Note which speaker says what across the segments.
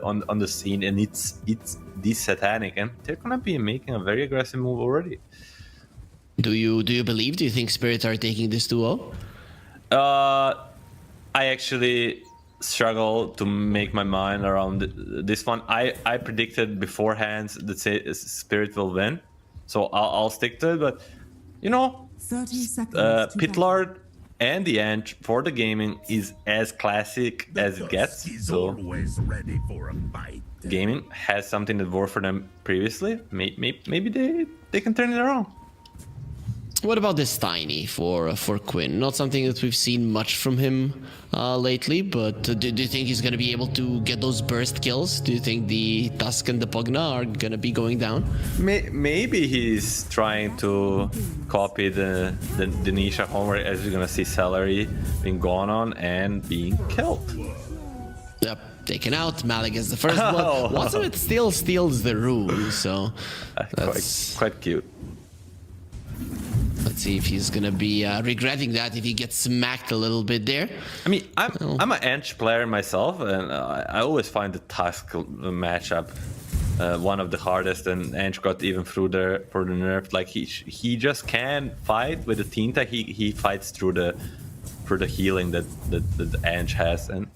Speaker 1: on the scene, and it's this Satanic, and they're gonna be making a very aggressive move already.
Speaker 2: Do you think Spirits are taking this 2-0?
Speaker 1: I actually struggle to make my mind around this one. I predicted beforehand that Spirit will win, so I'll stick to it. But you know,
Speaker 3: 30 seconds.
Speaker 1: Pitlord and the ENG for the Gaimin is as classic as it gets. So
Speaker 4: always ready for a fight.
Speaker 1: Gaimin has something that worked for them previously. Maybe they can turn it around.
Speaker 2: What about this Tiny for Quinn? Not something that we've seen much from him lately, but do you think he's going to be able to get those burst kills? Do you think the Tusk and the Pugna are going to be going down?
Speaker 1: Maybe he's trying to copy the Nisha homework, as you're going to see Celery being gone on and being killed.
Speaker 2: Yep, taken out. Malik gets the first blood. Watson it still steals the rune, so that's
Speaker 1: quite cute.
Speaker 2: Let's see if he's gonna be regretting that if he gets smacked a little bit there.
Speaker 1: I mean, I'm an ENG player myself, and I always find the Tusk matchup one of the hardest. And ENG got even through for the nerf. Like he just can't fight with the Tinta. He fights through the healing that the ENG has. And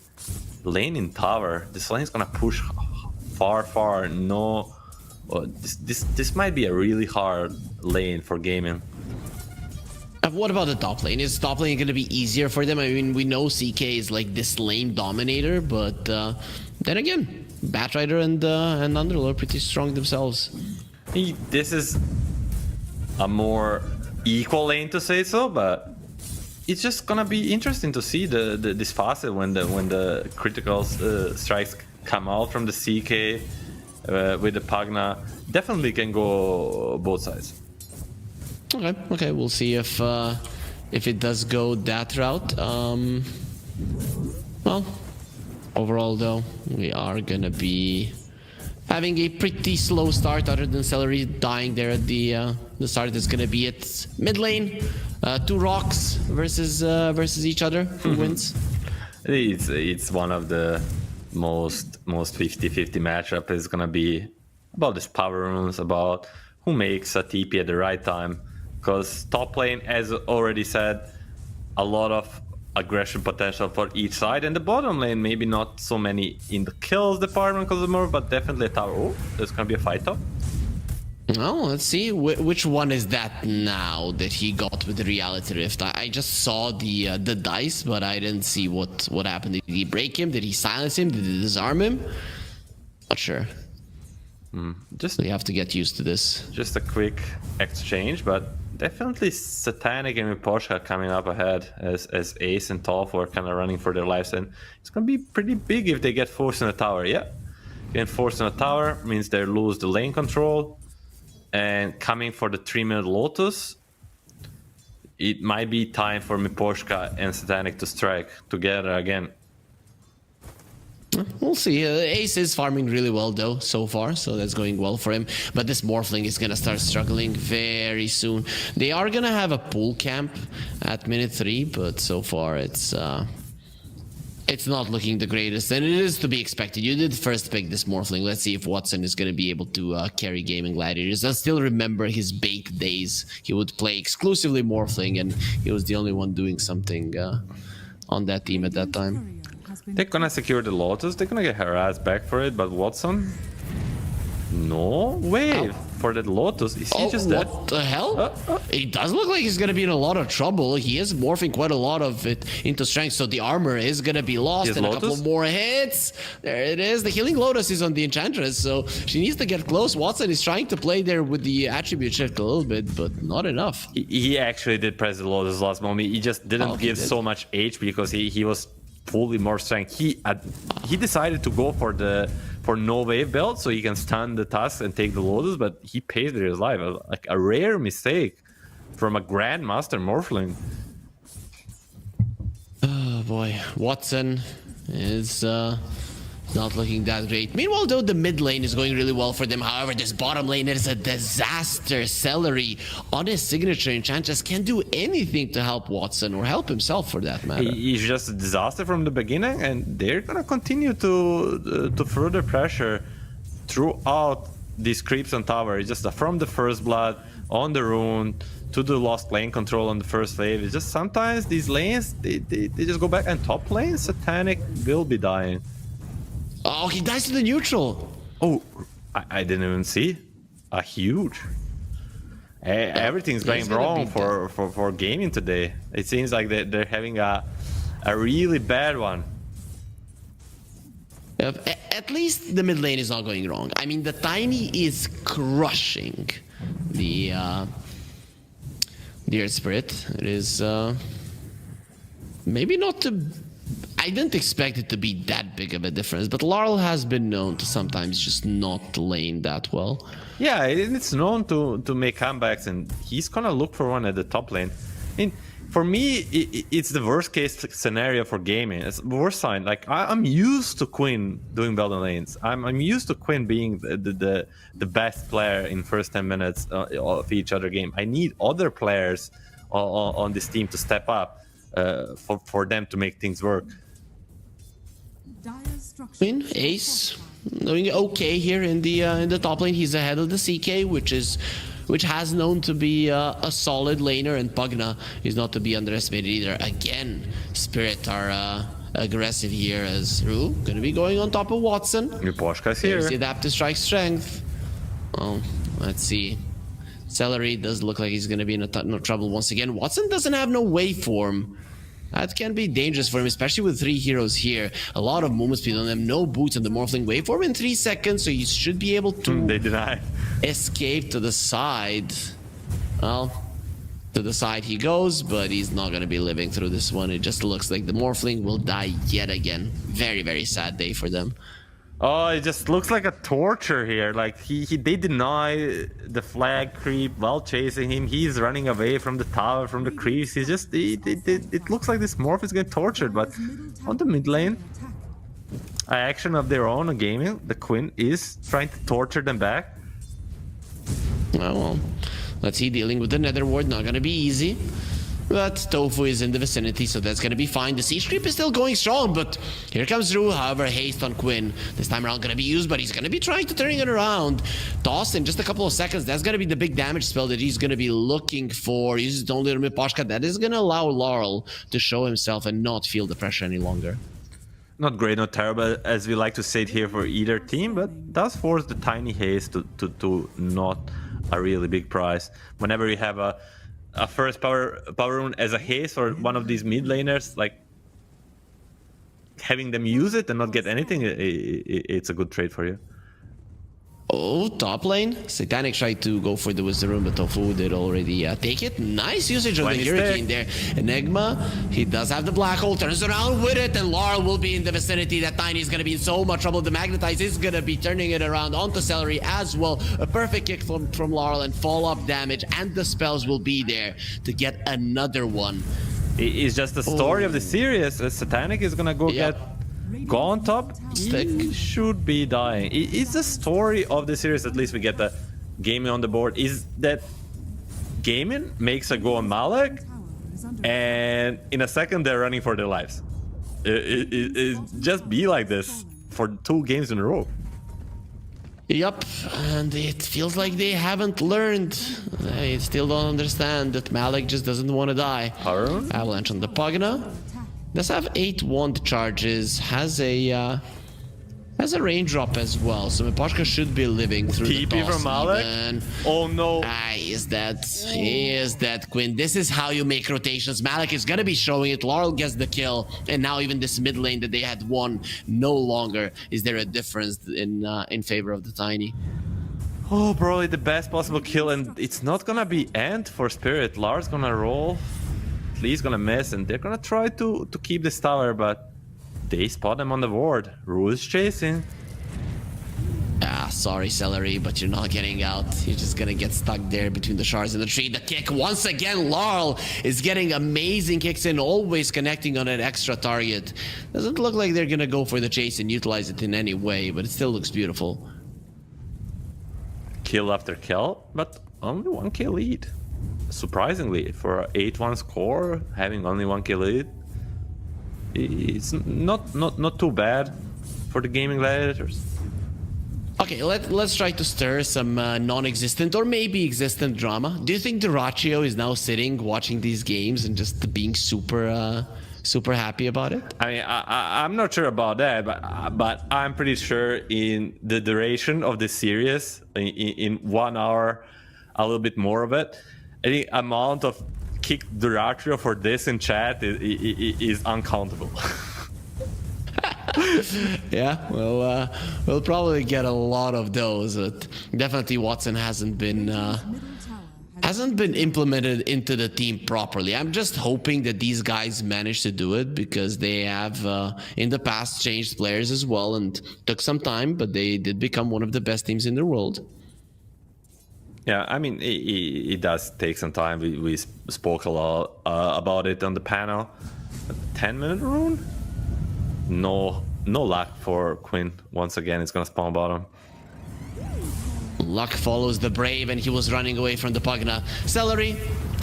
Speaker 1: lane in tower, this lane is gonna push far. No, this might be a really hard lane for Gaimin.
Speaker 2: What about the top lane? Is top lane going to be easier for them? I mean, we know CK is like this lane dominator, but then again, Batrider and Underlord are pretty strong themselves.
Speaker 1: This is a more equal lane, to say so, but it's just gonna be interesting to see this facet when the critical strikes come out from the CK with the Pugna. Definitely can go both sides.
Speaker 2: Okay, we'll see if it does go that route. Well, overall though, we are gonna be having a pretty slow start, other than Celery dying there at the start. Is gonna be at mid lane, two rocks versus each other. Who wins?
Speaker 1: It's one of the most 50-50 matchup. Is gonna be about this power runes, about who makes a TP at the right time. Because top lane, as already said, a lot of aggression potential for each side, and the bottom lane maybe not so many in the kills department because of more, but definitely a tower. Oh, there's gonna be a fight top.
Speaker 2: Well, let's see which one is that now that he got with the reality rift. I just saw the dice, but I didn't see what happened. Did he break him? Did he silence him? Did he disarm him? Not sure.
Speaker 1: Just
Speaker 2: we have to get used to this.
Speaker 1: Just a quick exchange, but definitely Satanic and Miposhka coming up ahead as Ace and Tolf are kind of running for their lives, and it's gonna be pretty big if they get forced in a tower. Yeah, getting forced in a tower means they lose the lane control, and coming for the 3-minute Lotus, it might be time for Miposhka and Satanic to strike together again.
Speaker 2: We'll see. Ace is farming really well though so far, so that's going well for him. But this Morphling is gonna start struggling very soon. They are gonna have a pool camp at minute 3, but so far it's not looking the greatest, and it is to be expected. You did first pick this Morphling. Let's see if Watson is gonna be able to carry Gaming Gladiators. I still remember his bake days. He would play exclusively Morphling, and he was the only one doing something on that team at that time.
Speaker 1: They're gonna secure the Lotus, they're gonna get harassed back for it, but Watson? No way for that Lotus. Is he just dead?
Speaker 2: What the hell? It does look like he's gonna be in a lot of trouble. He is morphing quite a lot of it into strength, so the armor is gonna be lost in a couple more hits. There it is. The healing Lotus is on the Enchantress, so she needs to get close. Watson is trying to play there with the attribute shift a little bit, but not enough.
Speaker 1: He actually did press the Lotus last moment. He just didn't give so much HP because he was fully more strength. He decided to go for no wave build so he can stun the Tusk and take the Lotus, but he paid with his life. Like a rare mistake from a Grandmaster Morphling.
Speaker 2: Oh boy, Watson is Not looking that great. Meanwhile, though, the mid lane is going really well for them. However, this bottom lane is a disaster. Celery on his signature enchant just can't do anything to help Watson or help himself for that matter.
Speaker 1: He's just a disaster from the beginning, and they're gonna continue to further pressure throughout these creeps on tower. It's just from the first blood on the rune to the lost lane control on the first wave. It's just sometimes these lanes they just go back, and top lane Satanic will be dying.
Speaker 2: Oh, he dies to the neutral.
Speaker 1: Oh, I didn't even see. A huge. Everything's going wrong for Gaimin today. It seems like they're having a really bad one.
Speaker 2: At least the mid lane is not going wrong. I mean, the Tiny is crushing the Earth Spirit. It is maybe not to... I didn't expect it to be that big of a difference, but Laurel has been known to sometimes just not lane that well.
Speaker 1: Yeah, it's known to make comebacks, and he's gonna look for one at the top lane. And for me, it's the worst case scenario for gaming. It's the worst sign. Like I'm used to Quinn doing bottom lanes. I'm used to Quinn being the best player in first 10 minutes of each other game. I need other players on this team to step up for them to make things work.
Speaker 2: Quinn, Ace, doing okay here in the top lane. He's ahead of the CK, which has known to be a solid laner, and Pugna is not to be underestimated either. Again, Spirit are aggressive here as Rue gonna be going on top of Watson.
Speaker 1: Miposhka's here.
Speaker 2: There's the adaptive strike strength. Oh, let's see. Celery does look like he's gonna be in no trouble once again. Watson doesn't have no waveform. That can be dangerous for him, especially with 3 heroes here. A lot of movement speed on them, no boots on the Morphling waveform in 3 seconds, so he should be able to
Speaker 1: they deny.
Speaker 2: Escape to the side. Well, to the side he goes, but he's not going to be living through this one. It just looks like the Morphling will die yet again. Very, very sad day for them.
Speaker 1: Oh, it just looks like a torture here. Like they deny the flag creep while chasing him. He's running away from the tower, from the creeps. He's just it looks like this Morph is getting tortured. But on the mid lane, action of their own Gaimin, the Quinn is trying to torture them back.
Speaker 2: Oh, well, let's see. Dealing with the Nether Ward, not gonna be easy. But Tofu is in the vicinity, so that's gonna be fine. The siege creep is still going strong, but here comes Rue. However, haste on Quinn. This time around gonna be used, but he's gonna be trying to turn it around. Tossed in just a couple of seconds. That's gonna be the big damage spell that he's gonna be looking for. Uses the only Miposhka. That is gonna allow Laurel to show himself and not feel the pressure any longer.
Speaker 1: Not great, not terrible, as we like to say it here for either team, but does force the Tiny haste to not a really big price. Whenever you have a first power rune as a haste or one of these mid laners, like having them use it and not get anything, it's a good trade for you.
Speaker 2: Oh, top lane. Satanic tried to go for the Wisdom Rune, but Tofu did already take it. Nice usage of the Hurricane there. Enigma, he does have the Black Hole, turns around with it, and Laurel will be in the vicinity. That Tiny is going to be in so much trouble. The Magnetize is going to be turning it around onto Celery as well. A perfect kick from Laurel and fall-up damage, and the spells will be there to get another one.
Speaker 1: It's just the story of the series. Satanic is going to go get... Go on top, he should be dying. It's the story of the series, at least we get the Gaimin on the board, is that Gaimin makes a go on Malak, and in a second they're running for their lives. It just be like this for 2 games in a row.
Speaker 2: Yep, and it feels like they haven't learned. They still don't understand that Malak just doesn't want to die.
Speaker 1: Harun?
Speaker 2: Avalanche on the Pugna. Does have 8 wand charges, has a range drop as well, so Miposhka should be living through the
Speaker 1: TP
Speaker 2: toss
Speaker 1: from Malak?
Speaker 2: even.
Speaker 1: Oh no.
Speaker 2: He is dead, Quinn. This is how you make rotations. Malak is gonna be showing it. Laurel gets the kill, and now even this mid lane that they had won, no longer is there a difference in favor of the Tiny.
Speaker 1: Oh, probably the best possible kill, and it's not gonna be end for Spirit. Lars gonna roll. Lee's gonna miss, and they're gonna try to keep this tower, but they spot him on the ward. Rue is chasing.
Speaker 2: Yeah, sorry, Celery, but you're not getting out. You're just gonna get stuck there between the shards and the tree. The kick, once again, Larl is getting amazing kicks in, always connecting on an extra target. Doesn't look like they're gonna go for the chase and utilize it in any way, but it still looks beautiful.
Speaker 1: Kill after kill, but only 1 kill lead. Surprisingly, for an 8-1 score, having only 1 kill lead, it's not too bad for the Gaming Gladiators.
Speaker 2: Okay, let's try to stir some non-existent or maybe existent drama. Do you think Duraccio is now sitting, watching these games and just being super happy about it?
Speaker 1: I mean, I'm not sure about that, but I'm pretty sure in the duration of this series, in 1 hour, a little bit more of it, I think amount of kick Duraccio for this in chat is uncountable.
Speaker 2: Yeah, well, we'll probably get a lot of those. But definitely, Watson hasn't been implemented into the team properly. I'm just hoping that these guys manage to do it because they have in the past changed players as well and took some time, but they did become one of the best teams in the world.
Speaker 1: Yeah, I mean, it does take some time. We spoke a lot about it on the panel. A 10-minute rune? No luck for Quinn. Once again, it's gonna spawn bottom.
Speaker 2: Luck follows the brave, and he was running away from the Pugna. Celery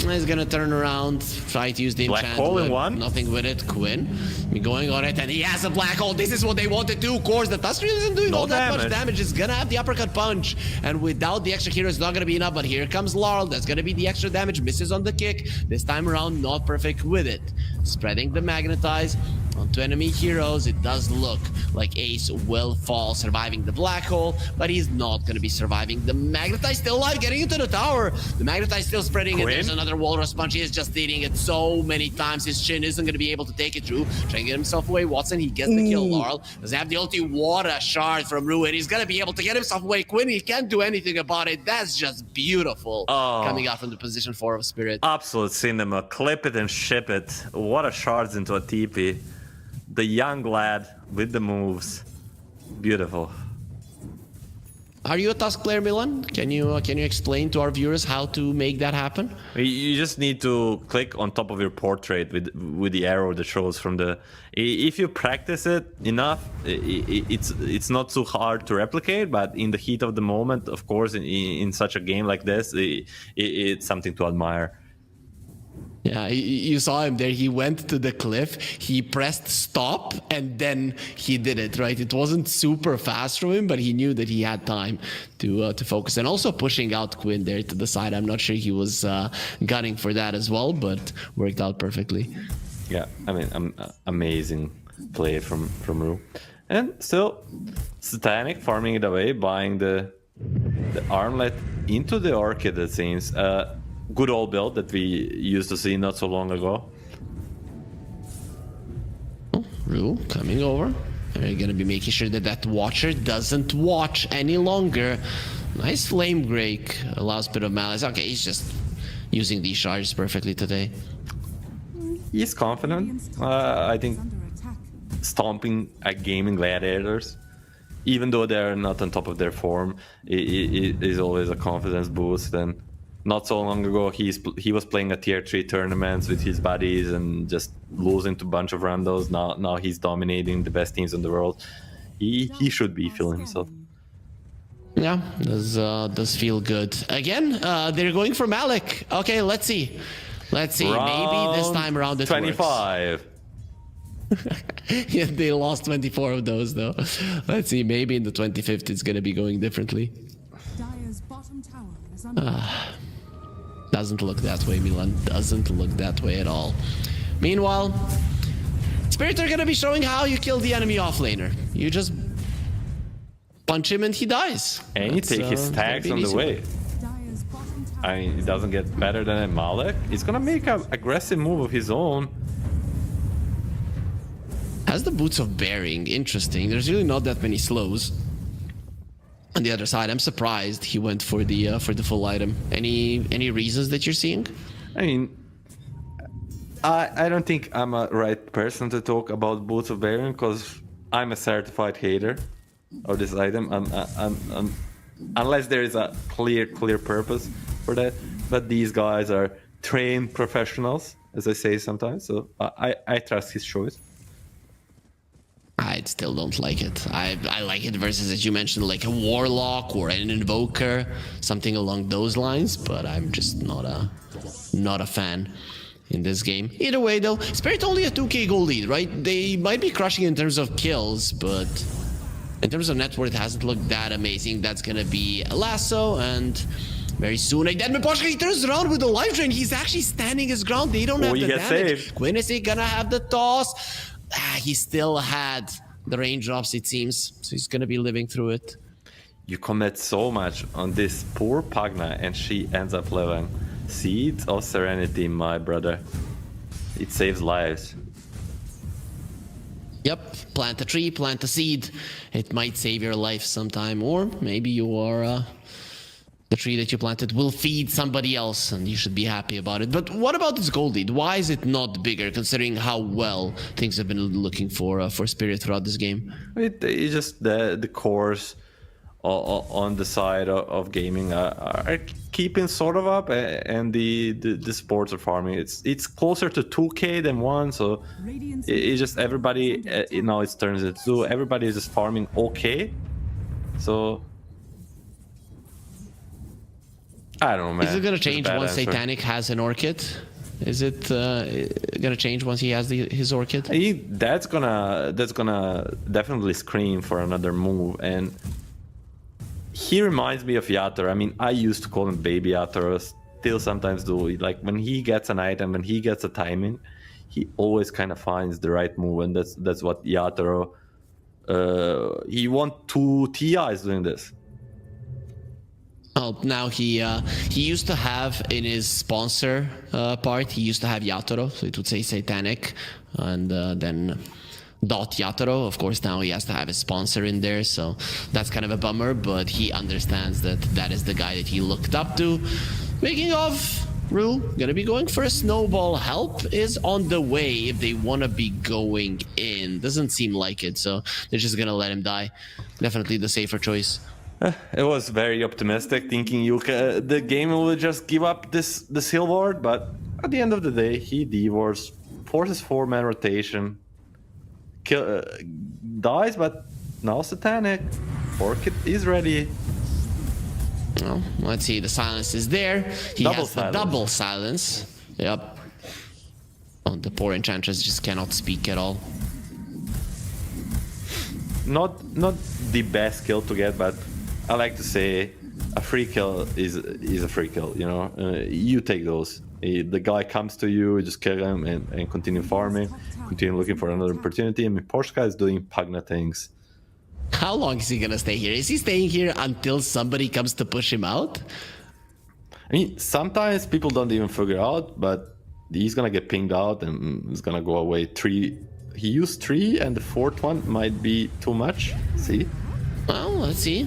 Speaker 2: is gonna turn around, try to use the
Speaker 1: Black
Speaker 2: enchant.
Speaker 1: hole in one.
Speaker 2: Nothing with it. Quinn going on it, and he has a black hole. This is what they want to do. Of course, the Tusk isn't doing all that much damage. It's gonna have the uppercut punch, and without the extra hero, it's not gonna be enough. But here comes Larl. That's gonna be the extra damage. Misses on the kick. This time around, not perfect with it. Spreading the magnetize onto enemy heroes. It does look like Ace will fall, surviving the black hole, but he's not going to be surviving. The magnetize still alive, getting into the tower. The magnetize still spreading, and there's another walrus punch. He is just eating it so many times. His chin isn't going to be able to take it through. Trying to get himself away. Watson, he gets the kill. Larl doesn't have the ulti. What a shard from Ruin. He's going to be able to get himself away. Quinn, he can't do anything about it. That's just beautiful. Coming out from the position 4 of Spirit.
Speaker 1: Absolute cinema. Clip it and ship it. What a shards into a TP. The young lad with the moves. Beautiful.
Speaker 2: Are you a Tusk player, Milan? Can you explain to our viewers how to make that happen?
Speaker 1: You just need to click on top of your portrait with the arrow that shows from the... If you practice it enough, it's not so hard to replicate, but in the heat of the moment, of course, in such a game like this, it's something to admire.
Speaker 2: Yeah, you saw him there. He went to the cliff, he pressed stop, and then he did it, right? It wasn't super fast from him, but he knew that he had time to focus. And also pushing out Quinn there to the side. I'm not sure he was gunning for that as well, but worked out perfectly.
Speaker 1: Yeah, I mean, amazing play from Ru. And still, Satanic farming it away, buying the armlet into the Orchid, it seems. Good old build that we used to see not so long ago.
Speaker 2: Ru coming over. They're gonna be making sure that that Watcher doesn't watch any longer. Nice flame break. Allows a bit of malice. Okay, he's just using these shards perfectly today.
Speaker 1: He's confident. I think stomping at Gaming Gladiators, even though they're not on top of their form, it is always a confidence boost. And not so long ago, he was playing a tier 3 tournaments with his buddies and just losing to a bunch of randos. Now he's dominating the best teams in the world. He should be feeling himself.
Speaker 2: Yeah, does feel good. Again, they're going for Malik. Okay, let's see. Maybe this time around it
Speaker 1: 25.
Speaker 2: Yeah, they lost 24 of those though. Let's see. Maybe in the 25th it's gonna be going differently.
Speaker 3: Dire's bottom tower is under
Speaker 2: Doesn't look that way, Milan. Doesn't look that way at all. Meanwhile, Spirit are gonna be showing how you kill the enemy offlaner. You just punch him and he dies.
Speaker 1: And you take his tags on the way.
Speaker 3: Dire's bottom tower.
Speaker 1: I mean, it doesn't get better than a Malek. He's gonna make an aggressive move of his own.
Speaker 2: Has the boots of bearing. Interesting. There's really not that many slows. On the other side, I'm surprised he went for the full item. Any reasons that you're seeing?
Speaker 1: I mean, I don't think I'm a right person to talk about Boots of Baron because I'm a certified hater. of this item, unless there is a clear purpose for that. But these guys are trained professionals, as I say sometimes, so I trust his choice.
Speaker 2: I still don't like it. I like it versus, as you mentioned, like a warlock or an invoker, something along those lines. But I'm just not a fan in this game. Either way, though, Spirit only a 2k gold lead, right? They might be crushing in terms of kills, but in terms of net worth, it hasn't looked that amazing. That's gonna be a lasso, and very soon, again, Miposhka, he turns around with the life drain. He's actually standing his ground. They don't have the damage. Quincy gonna have the toss. He still had the raindrops, it seems, so he's gonna be living through it.
Speaker 1: You commit so much on this poor Pagna, and she ends up living. Seeds of Serenity, my brother. It saves lives.
Speaker 2: Yep, plant a tree, plant a seed. It might save your life sometime, or maybe you are the tree that you planted will feed somebody else, and you should be happy about it. But what about this gold lead? Why is it not bigger, considering how well things have been looking for Spirit throughout this game?
Speaker 1: It's just the cores on the side of gaming are keeping sort of up, and the sports are farming. It's closer to 2k than 1, so it's just everybody. Now it turns into 2. Everybody is just farming okay. So I don't know, man.
Speaker 2: Is it gonna change once
Speaker 1: answer.
Speaker 2: Satanic has an orchid? Is it gonna change once he has his orchid?
Speaker 1: That's gonna definitely scream for another move, and he reminds me of Yatoro. I mean, I used to call him Baby Yatoro, still sometimes do. Like when he gets an item, when he gets a timing, he always kind of finds the right move, and that's what Yatoro. He won 2 TIs doing this.
Speaker 2: Oh, now he used to have in his sponsor part, he used to have Yatoro, so it would say Satanic, and then dot Yatoro. Of course, now he has to have his sponsor in there, so that's kind of a bummer, but he understands that that is the guy that he looked up to. Speaking of Rue, gonna be going for a snowball. Help is on the way if they want to be going in. Doesn't seem like it, so they're just gonna let him die. Definitely the safer choice.
Speaker 1: It was very optimistic, thinking the game will just give up this hill ward, but at the end of the day, he devours, forces 4-man rotation, dies, but now Satanic. Orchid is ready.
Speaker 2: Well, let's see, the silence is there. He has the double silence. Yep. Oh, the poor Enchantress just cannot speak at all.
Speaker 1: Not the best kill to get, but I like to say a free kill is a free kill, you know? You take those. The guy comes to you just kill him and continue farming, continue looking for another opportunity. I mean, Poshka is doing Pagna things.
Speaker 2: How long is he gonna stay here? Is he staying here until somebody comes to push him out?
Speaker 1: I mean, sometimes people don't even figure out, but he's gonna get pinged out and he's gonna go away. 3. He used 3, and the 4th one might be too much. See?
Speaker 2: Well, let's see.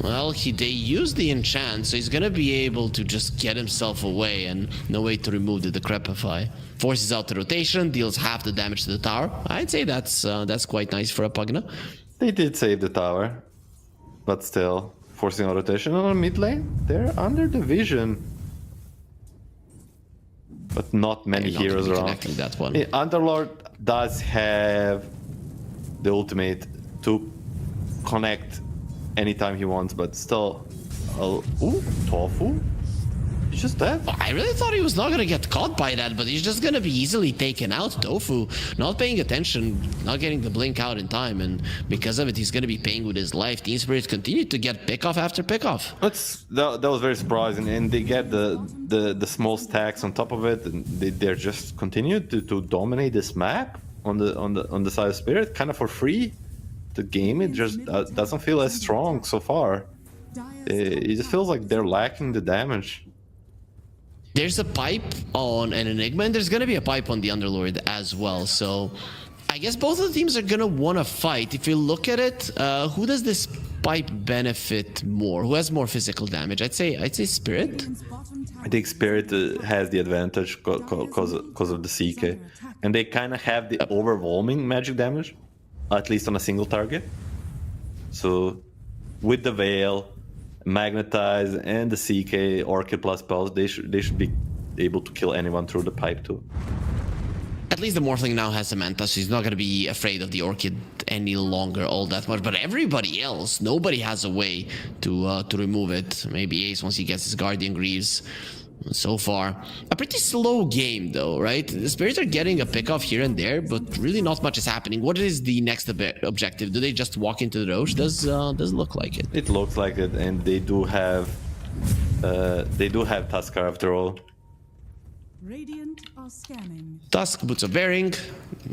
Speaker 2: Well, they used the enchant, so he's gonna be able to just get himself away, and no way to remove the Decrepify. Forces out the rotation, deals half the damage to the tower. I'd say that's quite nice for a Pagna.
Speaker 1: They did save the tower, but still, forcing out rotation on mid lane, they're under the vision. But not many heroes around.
Speaker 2: That one.
Speaker 1: Underlord does have the ultimate to connect anytime he wants, but still. Ooh, Tofu? He's just dead.
Speaker 2: I really thought he was not gonna get caught by that, but he's just gonna be easily taken out. Tofu, not paying attention, not getting the blink out in time, and because of it, he's gonna be paying with his life. Team Spirit continued to get pickoff after pickoff.
Speaker 1: That was very surprising, and they get the small stacks on top of it, and they're just continued to dominate this map on the side of Spirit, kind of for free. The game, it just doesn't feel as strong so far. It just feels like they're lacking the damage.
Speaker 2: There's a pipe on an Enigma, and there's gonna be a pipe on the Underlord as well, so I guess both of the teams are gonna want to fight. If you look at it, who does this pipe benefit more? Who has more physical damage? I'd say Spirit.
Speaker 1: I think Spirit has the advantage because of the CK, and they kind of have the overwhelming magic damage, at least on a single target. So with the Veil, Magnetize, and the CK, Orchid plus Pulse, they should be able to kill anyone through the pipe too.
Speaker 2: At least the Morphling now has Samantha, so he's not going to be afraid of the Orchid any longer all that much. But everybody else, nobody has a way to remove it. Maybe Ace once he gets his Guardian Greaves. So far, a pretty slow game though, right? The Spirits are getting a pickoff here and there, but really not much is happening. What is the next objective? Do they just walk into the Roche? Does look like it.
Speaker 1: It looks like it, and they do have Tuskar after all.
Speaker 3: Radiant are scanning.
Speaker 2: Tusk, Boots of Bearing.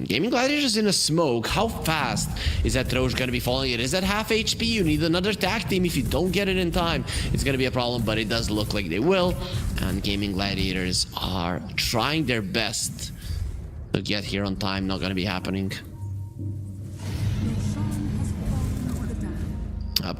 Speaker 2: Gaming Gladiators in a smoke. How fast is that Roche going to be falling? It is at half HP. You need another tag team. If you don't get it in time, it's going to be a problem, but it does look like they will. And Gaming Gladiators are trying their best to get here on time. Not going to be happening. Up.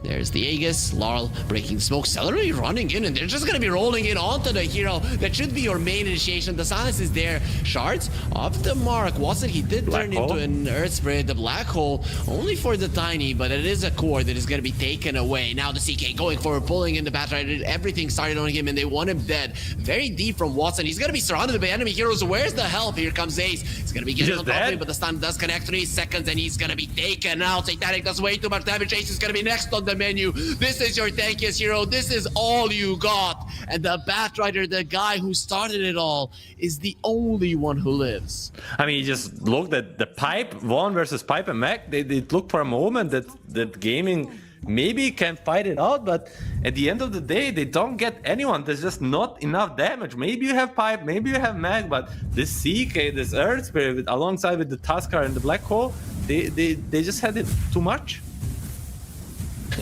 Speaker 2: There's the Aegis, Larl breaking smoke, Celery running in, and they're just gonna be rolling in onto the hero. That should be your main initiation. The silence is there. Shards off the mark. Watson, he did turn into an Earth Spirit. The Black Hole, only for the Tiny, but it is a core that is gonna be taken away. Now the CK going forward, pulling in the Batrider. Everything started on him, and they want him dead. Very deep from Watson. He's gonna be surrounded by enemy heroes. Where's the help? Here comes Ace. He's gonna be getting on top of him, but the stun does connect. 3 seconds, and he's gonna be taken out. Satanic does way too much damage. Ace is gonna be next on the menu. This is your tankiest hero. This is all you got. And the Batrider, the guy who started it all, is the only one who lives.
Speaker 1: I mean, you just looked at the pipe, Vaughn versus Pipe and Mac. They looked for a moment that Gaming maybe can fight it out, but at the end of the day, they don't get anyone. There's just not enough damage. Maybe you have Pipe, maybe you have Mag, but this CK, this Earth Spirit, alongside with the Tuskar and the Black Hole, they just had it too much.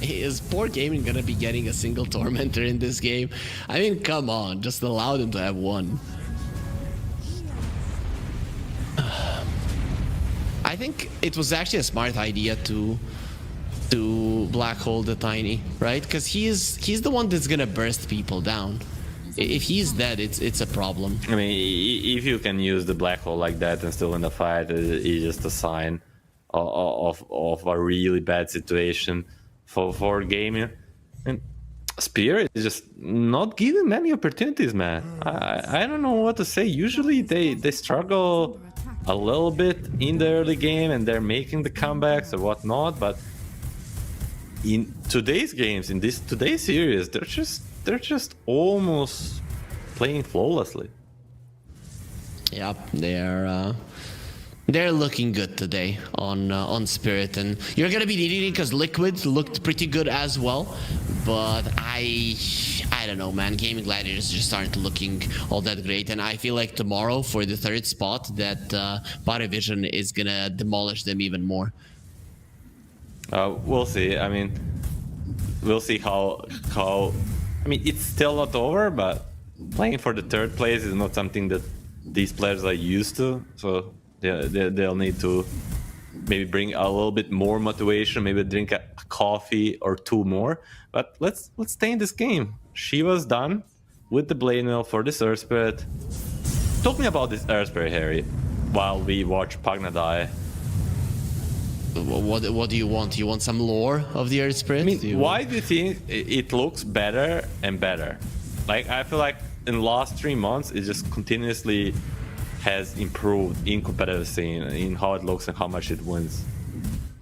Speaker 2: Is poor Gaming gonna be getting a single Tormentor in this game? I mean, come on, just allow them to have one. I think it was actually a smart idea to Black Hole the Tiny, right? Because he's the one that's gonna burst people down. If he's dead, it's a problem.
Speaker 1: I mean, if you can use the Black Hole like that and still win the fight, it's just a sign of a really bad situation for Gaming. And Spirit is just not giving many opportunities, man. I don't know what to say. Usually they struggle a little bit in the early game and they're making the comebacks or whatnot, but in today's games, in today's series, they're just almost playing flawlessly.
Speaker 2: Yep, they're looking good today on Spirit, and you're gonna be needing it because Liquid looked pretty good as well. But I don't know, man. Gaming Gladiators just aren't looking all that great, and I feel like tomorrow for the 3rd spot that Bodyvision is gonna demolish them even more.
Speaker 1: We'll see. I mean, we'll see how. I mean, it's still not over, but playing for the 3rd place is not something that these players are used to. So they'll need to maybe bring a little bit more motivation, maybe drink a coffee or 2 more. But let's stay in this game. She was done with the Blade Mill for this Earth Spirit. Talk me about this Earth Spirit, Harry, while we watch Pagna die.
Speaker 2: What do you want? You want some lore of the Earth Spirit?
Speaker 1: I mean, why do you think it looks better and better? Like, I feel like in the last 3 months, it just continuously has improved in competitive scene, in how it looks and how much it wins.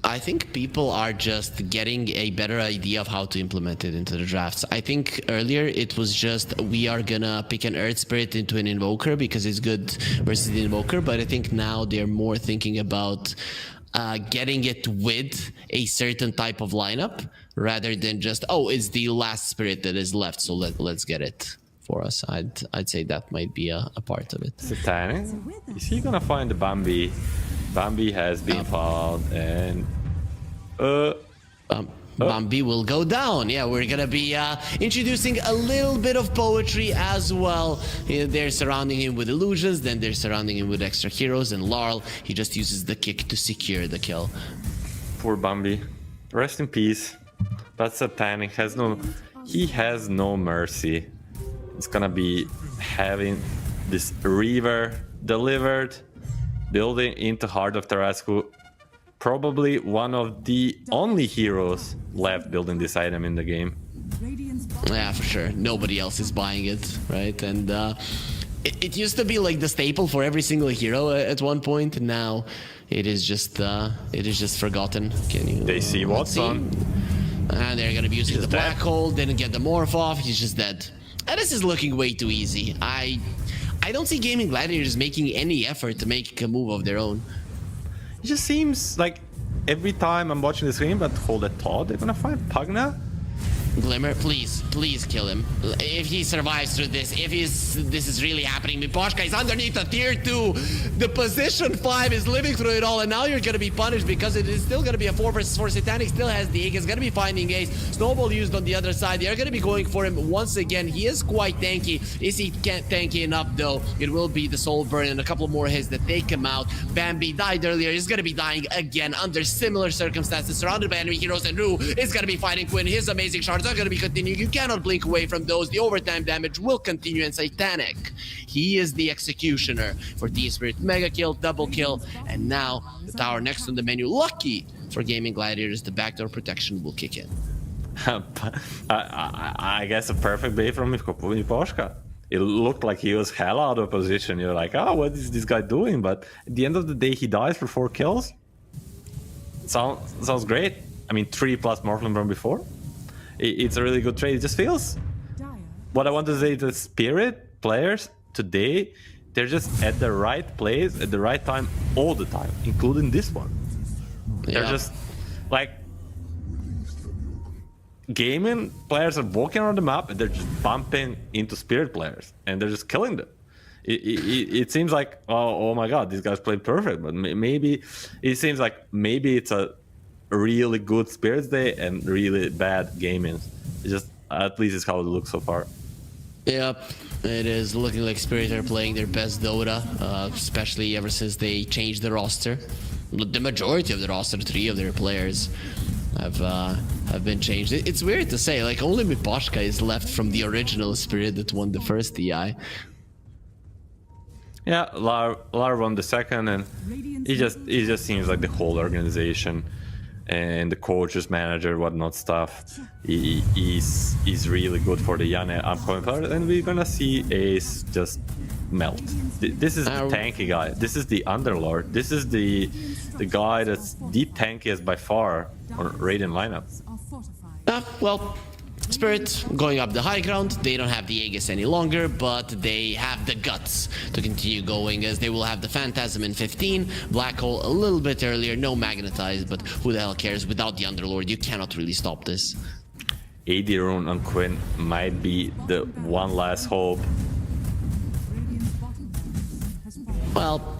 Speaker 2: I think people are just getting a better idea of how to implement it into the drafts. I think earlier it was just we are gonna pick an Earth Spirit into an Invoker because it's good versus the Invoker, but I think now they're more thinking about getting it with a certain type of lineup rather than just, oh, it's the last Spirit that is left, so let's get it for us. I'd say that might be a part of it.
Speaker 1: Satanic? Is he gonna find the Bambi? Bambi has been found, and
Speaker 2: Bambi will go down. Yeah, we're gonna be introducing a little bit of poetry as well. They're surrounding him with illusions, then they're surrounding him with extra heroes, and Larl, he just uses the kick to secure the kill.
Speaker 1: Poor Bambi. Rest in peace. But Satanic has no mercy. It's gonna be having this Reaver delivered, building into Heart of Tarascu. probably one of the only heroes left building this item in the game.
Speaker 3: Radiant's
Speaker 2: Yeah, for sure. Nobody else is buying it, right? And it used to be like the staple for every single hero at one point. And now it is just forgotten. Can you?
Speaker 1: They see what's on.
Speaker 2: And they're gonna be using
Speaker 1: He's
Speaker 2: the black
Speaker 1: dead.
Speaker 2: hole. Didn't get the morph off. He's just dead. And this is looking way too easy. I don't see Gaming Gladiators making any effort to make a move of their own.
Speaker 1: It just seems like every time I'm watching the screen, but hold that thought, they're gonna find Pugna.
Speaker 2: Glimmer, please kill him. If he survives through this, this is really happening. Miposhka is underneath a tier 2. The position 5 is living through it all, and now you're gonna be punished because it is still gonna be a 4 versus 4. Satanic still has the egg. It's gonna be finding Ace. Snowball used on the other side. They're gonna be going for him once again. He is quite tanky. Is he tanky enough though? It will be the soul burn and a couple more hits that take him out. Bambi died earlier. He's gonna be dying again under similar circumstances, surrounded by enemy heroes, and Rue is gonna be fighting Quinn. His amazing shards are gonna be continuing. You cannot blink away from those. The overtime damage will continue, and Satanic, he is the executioner for T-Spirit. Mega kill, double kill, and now the tower next on the menu. Lucky for Gaming Gladiators, the backdoor protection will kick in.
Speaker 1: I guess a perfect bait from Miposhka. It looked like he was hell out of position. You're like, oh, what is this guy doing? But at the end of the day, he dies for 4 kills. Sounds great. I mean, 3 plus Morphling from before. It's a really good trade. It just feels...
Speaker 3: dire.
Speaker 1: What I want to say to Spirit players today, they're just at the right place at the right time all the time, including this one. They're just like... Gaming players are walking around the map and they're just bumping into Spirit players and they're just killing them. It seems like, oh my god, these guys played perfect, but maybe it seems like maybe it's a really good Spirits day and really bad Gaming. It's just, at least it's how it looks so far.
Speaker 2: Yep, it is looking like Spirit are playing their best Dota, especially ever since they changed the roster. The majority of the roster, 3 of their players, have been changed. It's weird to say, like only Miposhka is left from the original Spirit that won the first TI.
Speaker 1: Yeah, Lar won the second, and it just seems like the whole organization and the coaches, manager, whatnot stuff is really good for the young upcoming players, and we're gonna see Ace just melt. This is the tanky guy. This is the Underlord. This is the guy that's the tankiest by far on Raiden lineup.
Speaker 3: Are fortified.
Speaker 2: Well, Spirit going up the high ground. They don't have the Aegis any longer, but they have the guts to continue going, as they will have the Phantasm in 15, Black Hole a little bit earlier, no Magnetize, but who the hell cares? Without the Underlord, you cannot really stop this.
Speaker 1: AD rune on Quinn might be the one last hope.
Speaker 3: Radiant's bottom tower has fallen.
Speaker 2: Well,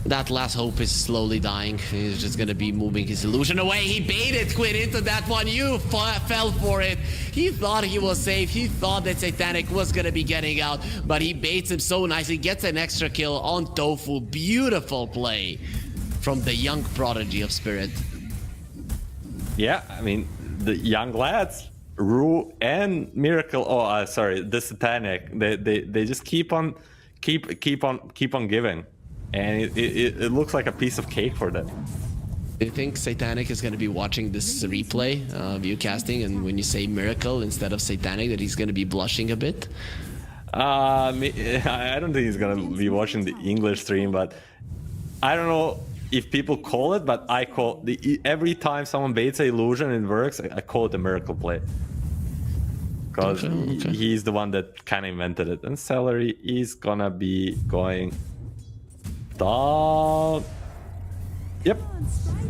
Speaker 2: that last hope is slowly dying. He's just gonna be moving his illusion away. He baited Quinn into that one. You fell for it. He thought he was safe. He thought that Satanic was gonna be getting out, but he baits him so nicely. Gets an extra kill on Tofu. Beautiful play from the young prodigy of Spirit.
Speaker 1: Yeah, I mean the young lads, Rue and Miracle. Oh, sorry, the Satanic. They just keep on giving. And it looks like a piece of cake for them.
Speaker 2: Do you think Satanic is going to be watching this replay, viewcasting, and when you say Miracle instead of Satanic, that he's going to be blushing a bit?
Speaker 1: I don't think he's gonna be watching the English stream, but I don't know if people call it, but I call every time someone baits an illusion and it works, I call it a miracle play. Because he's the one that kind of invented it. And Celery is gonna be going down. Yep.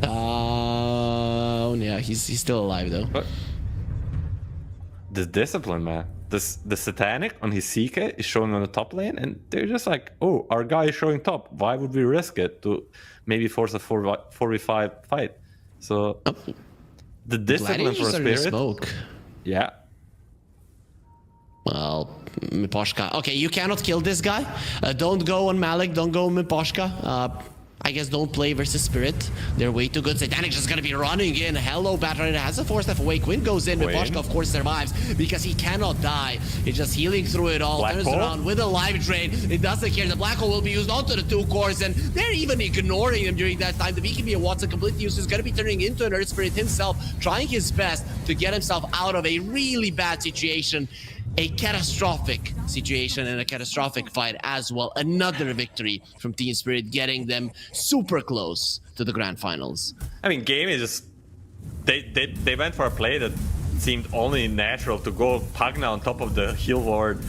Speaker 2: Yeah, he's still alive though.
Speaker 1: But the discipline, man. The Satanic on his CK is showing on the top lane, and they're just like, oh, our guy is showing top. Why would we risk it to maybe force a 4v5 fight? So the discipline for a Spirit.
Speaker 2: Smoke.
Speaker 1: Yeah.
Speaker 2: Well, Miposhka. Okay, you cannot kill this guy. Don't go on Malik. Don't go on Miposhka. I guess don't play versus Spirit. They're way too good. Satanic just gonna be running in. Hello, Battler. It has a 4-step away. Quinn goes in. Miposhka, of course, survives because he cannot die. He's just healing through it all.
Speaker 1: Black
Speaker 2: Turns
Speaker 1: hole?
Speaker 2: around with a life drain. It doesn't care. The Black Hole will be used onto the 2 cores, and they're even ignoring him during that time. The BKB and Watson completely used is gonna be turning into an Earth Spirit himself, trying his best to get himself out of a really bad situation. A catastrophic situation and a catastrophic fight as well. Another victory from Team Spirit, getting them super close to the grand finals.
Speaker 1: I mean, Gaimin just they went for a play that seemed only natural to go Pugna on top of the heal ward,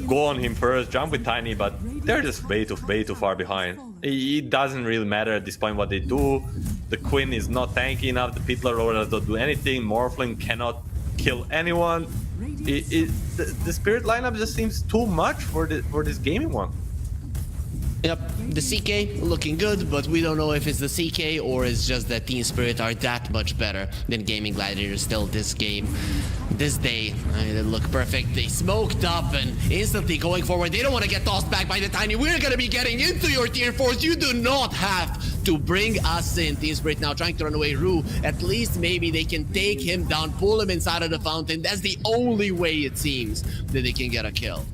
Speaker 1: go on him first, jump with Tiny, but they're just way too far behind. It doesn't really matter at this point what they do. The Quinn is not tanky enough. The Pitler Roller does not do anything. Morphling cannot kill anyone. The Spirit lineup just seems too much for this Gaimin one.
Speaker 2: Yep, the CK looking good, but we don't know if it's the CK or it's just that Team Spirit are that much better than Gaming Gladiators still this game. This day, they look perfect. They smoked up and instantly going forward. They don't want to get tossed back by the Tiny. We're going to be getting into your tier 4s. You do not have to bring us in. Team Spirit now trying to run away Rue. At least maybe they can take him down, pull him inside of the fountain. That's the only way it seems that they can get a kill.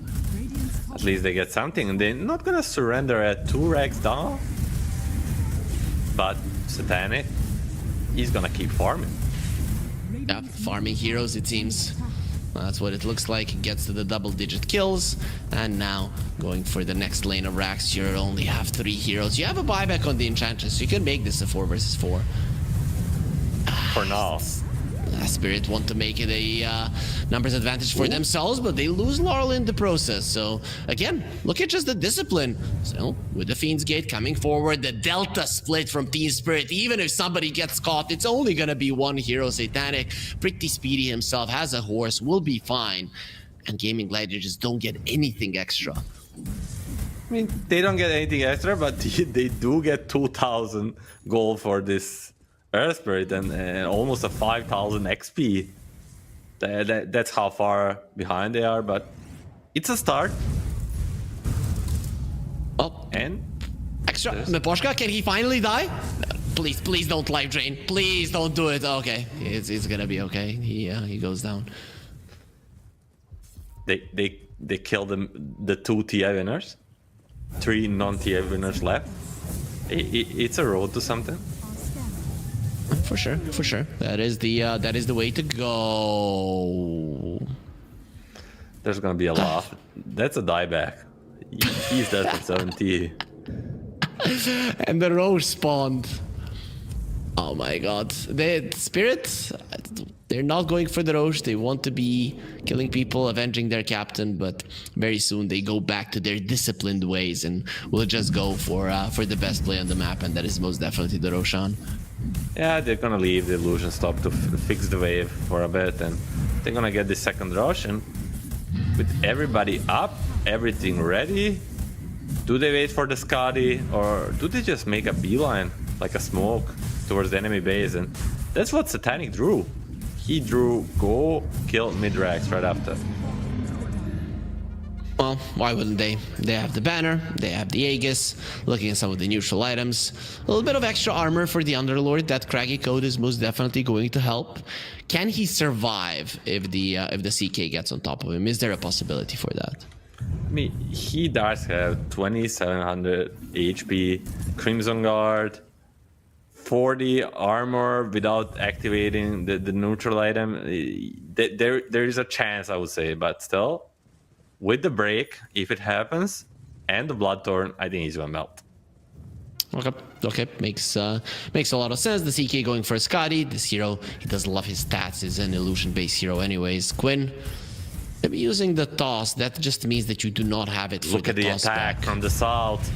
Speaker 1: At least they get something, and they're not gonna surrender at 2 racks down. But Satanic, he's gonna keep farming.
Speaker 2: Yeah, farming heroes, it seems. That's what it looks like. Gets to the double-digit kills, and now going for the next lane of racks. You only have 3 heroes. You have a buyback on the Enchantress, so you can make this a 4 versus 4.
Speaker 1: For now.
Speaker 2: Spirit want to make it a numbers advantage for themselves, but they lose Laurel in the process. So again, look at just the discipline. So with the Fiend's Gate coming forward, the Delta split from Team Spirit. Even if somebody gets caught, it's only gonna be 1 hero. Satanic, pretty speedy himself, has a horse, will be fine. And Gaming Gladiators just don't get anything extra.
Speaker 1: I mean, they don't get anything extra, but they do get 2,000 gold for this Earth Spirit and almost a 5,000 XP. That's how far behind they are, but it's a start.
Speaker 2: Oh,
Speaker 1: And
Speaker 2: extra. Miposhka, can he finally die? Please don't life drain. Please don't do it. Okay, it's gonna be okay. He goes down.
Speaker 1: they killed the 2 TI winners. 3 non-TI winners left. It's a road to something.
Speaker 2: For sure. That is the way to go.
Speaker 1: There's gonna be a laugh. That's a dieback. He's dead for 70.
Speaker 2: And the Roche spawned. Oh my god. The Spirits, they're not going for the Roche. They want to be killing people, avenging their captain, but very soon they go back to their disciplined ways and will just go for the best play on the map, and that is most definitely the Roshan.
Speaker 1: Yeah, they're gonna leave the illusion stop to fix the wave for a bit, and they're gonna get the second rush, and with everybody up, everything ready, do they wait for the Skadi, or do they just make a beeline, like a smoke, towards the enemy base? And that's what Satanic drew. He drew go, kill mid-racks right after.
Speaker 2: Well, why wouldn't they? They have the banner, they have the Aegis, looking at some of the neutral items. A little bit of extra armor for the Underlord. That craggy code is most definitely going to help. Can he survive if the CK gets on top of him? Is there a possibility for that?
Speaker 1: I mean, he does have 2700 HP, Crimson Guard, 40 armor without activating the neutral item. There is a chance, I would say, but still, with the break, if it happens, and the Bloodthorn, I think he's gonna melt.
Speaker 2: Okay, makes a lot of sense. The CK going for Skadi. This hero, he does love his stats. He's an illusion-based hero anyways. Quinn, maybe using the toss. That just means that you do not have it for
Speaker 1: Look at the attack from the Salt.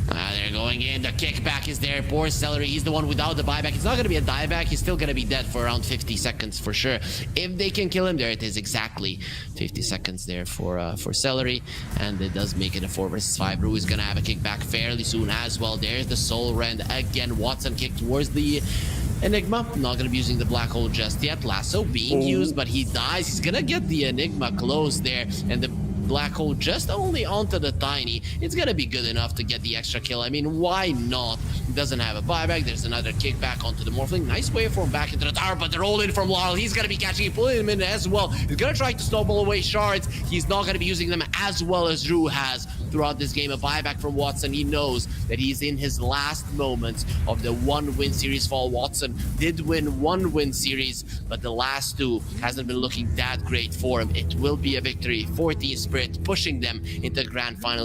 Speaker 2: They're going in. The kickback is there. Poor Celery. He's the one without the buyback. It's not going to be a dieback. He's still going to be dead for around 50 seconds for sure. If they can kill him, there it is. Exactly 50 seconds there for Celery. And it does make it a 4 versus 5. Rue is going to have a kickback fairly soon as well. There's the Soul Rend again. Watson kick towards the Enigma. Not going to be using the Black Hole just yet. Lasso being used, but he dies. He's going to get the Enigma close there. And the Black Hole just only onto the Tiny, it's gonna be good enough to get the extra kill. I mean, why not? He doesn't have a buyback. There's another kickback onto the Morphling. Nice waveform back into the tower, but they're all in from Lyle. He's gonna be catching it, pulling him in as well. He's gonna try to snowball away shards. He's not gonna be using them as well as Drew has throughout this game. A buyback from Watson. He knows that he's in his last moments of the 1-win series fall. Watson did win 1-win series, but the last 2 hasn't been looking that great for him. It will be a victory for Team Spirit, pushing them into the grand finals.